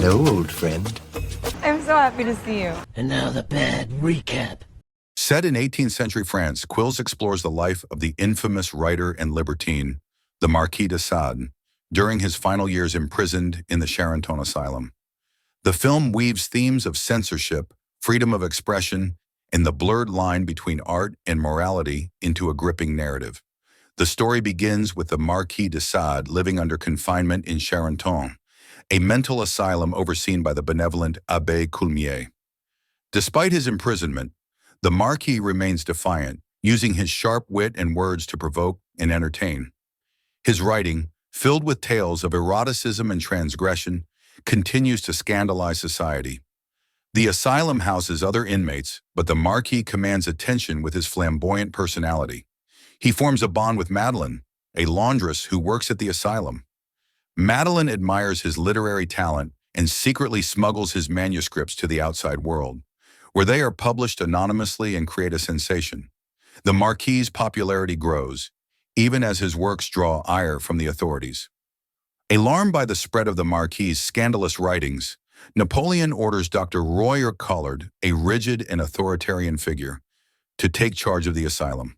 Hello, old friend. I'm so happy to see you. And now the bad recap. Set in 18th century France, Quills explores the life of the infamous writer and libertine, the Marquis de Sade, during his final years imprisoned in the Charenton Asylum. The film weaves themes of censorship, freedom of expression, and the blurred line between art and morality into a gripping narrative. The story begins with the Marquis de Sade living under confinement in Charenton, a mental asylum overseen by the benevolent Abbé Coulmier. Despite his imprisonment, the Marquis remains defiant, using his sharp wit and words to provoke and entertain. His writing, filled with tales of eroticism and transgression, continues to scandalize society. The asylum houses other inmates, but the Marquis commands attention with his flamboyant personality. He forms a bond with Madeleine, a laundress who works at the asylum. Madeleine admires his literary talent and secretly smuggles his manuscripts to the outside world, where they are published anonymously and create a sensation. The Marquis's popularity grows, even as his works draw ire from the authorities. Alarmed by the spread of the Marquis's scandalous writings, Napoleon orders Dr. Royer Collard, a rigid and authoritarian figure, to take charge of the asylum.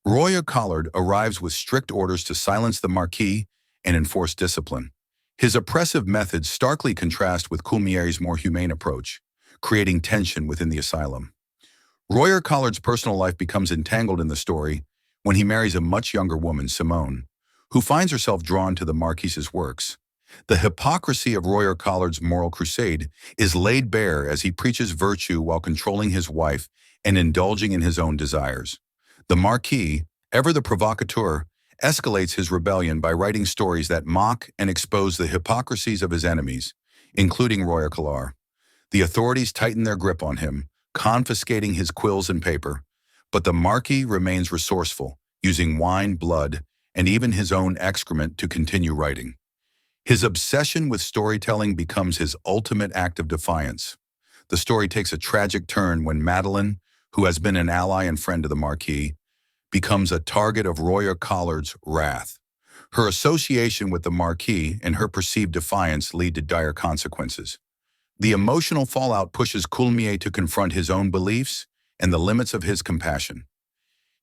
Royer Collard arrives with strict orders to silence the Marquis and enforce discipline. His oppressive methods starkly contrast with Coulmier's more humane approach, creating tension within the asylum. Royer Collard's personal life becomes entangled in the story when he marries a much younger woman, Simone, who finds herself drawn to the Marquis's works. The hypocrisy of Royer Collard's moral crusade is laid bare as he preaches virtue while controlling his wife and indulging in his own desires. The Marquis, ever the provocateur, escalates his rebellion by writing stories that mock and expose the hypocrisies of his enemies, including Royer Collard. The authorities tighten their grip on him, confiscating his quills and paper, but the Marquis remains resourceful, using wine, blood, and even his own excrement to continue writing. His obsession with storytelling becomes his ultimate act of defiance. The story takes a tragic turn when Madeleine, who has been an ally and friend to the Marquis, becomes a target of Royer Collard's wrath. Her association with the Marquis and her perceived defiance lead to dire consequences. The emotional fallout pushes Coulmier to confront his own beliefs and the limits of his compassion.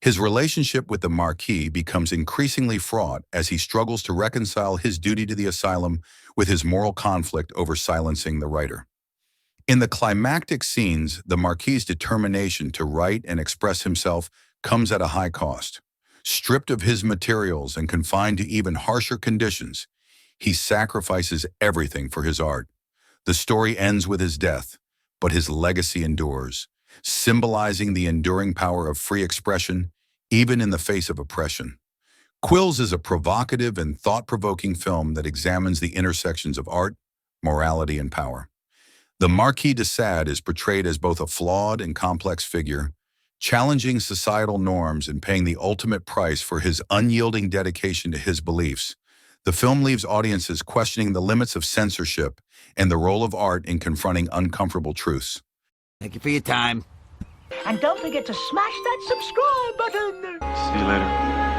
His relationship with the Marquis becomes increasingly fraught as he struggles to reconcile his duty to the asylum with his moral conflict over silencing the writer. In the climactic scenes, the Marquis's determination to write and express himself comes at a high cost. Stripped of his materials and confined to even harsher conditions, he sacrifices everything for his art. The story ends with his death, but his legacy endures, symbolizing the enduring power of free expression, even in the face of oppression. Quills is a provocative and thought-provoking film that examines the intersections of art, morality, and power. The Marquis de Sade is portrayed as both a flawed and complex figure, challenging societal norms and paying the ultimate price for his unyielding dedication to his beliefs. The film leaves audiences questioning the limits of censorship and the role of art in confronting uncomfortable truths. Thank you for your time. And don't forget to smash that subscribe button. See you later.